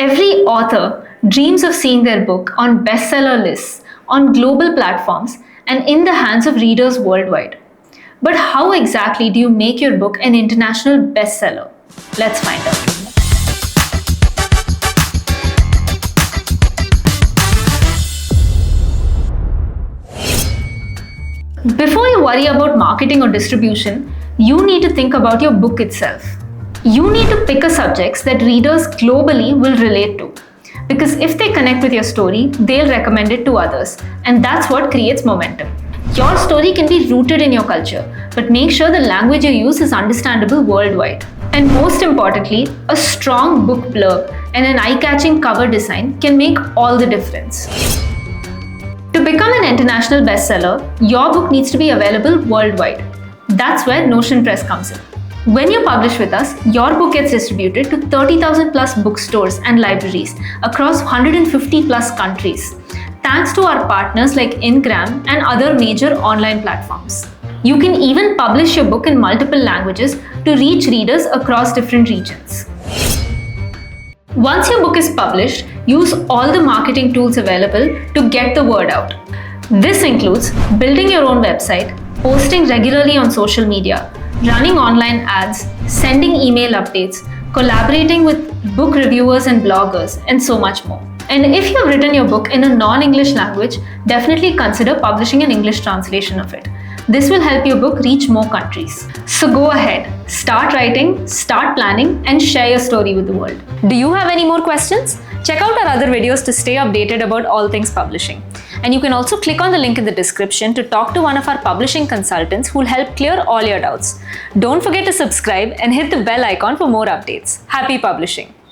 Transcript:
Every author dreams of seeing their book on bestseller lists, on global platforms, and in the hands of readers worldwide. But how exactly do you make your book an international bestseller? Let's find out. Before you worry about marketing or distribution, you need to think about your book itself. You need to pick a subjects that readers globally will relate to. Because if they connect with your story, they'll recommend it to others. And that's what creates momentum. Your story can be rooted in your culture, but make sure the language you use is understandable worldwide. And most importantly, a strong book blurb and an eye-catching cover design can make all the difference. To become an international bestseller, your book needs to be available worldwide. That's where Notion Press comes in. When you publish with us, your book gets distributed to 30,000 plus bookstores and libraries across 150 plus countries, thanks to our partners like Ingram and other major online platforms. You can even publish your book in multiple languages to reach readers across different regions. Once your book is published, use all the marketing tools available to get the word out. This includes building your own website, posting regularly on social media, running online ads, sending email updates, collaborating with book reviewers and bloggers, and so much more. And if you've written your book in a non-English language, definitely consider publishing an English translation of it. This will help your book reach more countries. So go ahead, start writing, start planning, and share your story with the world. Do you have any more questions? Check out our other videos to stay updated about all things publishing. And you can also click on the link in the description to talk to one of our publishing consultants who will help clear all your doubts. Don't forget to subscribe and hit the bell icon for more updates. Happy publishing!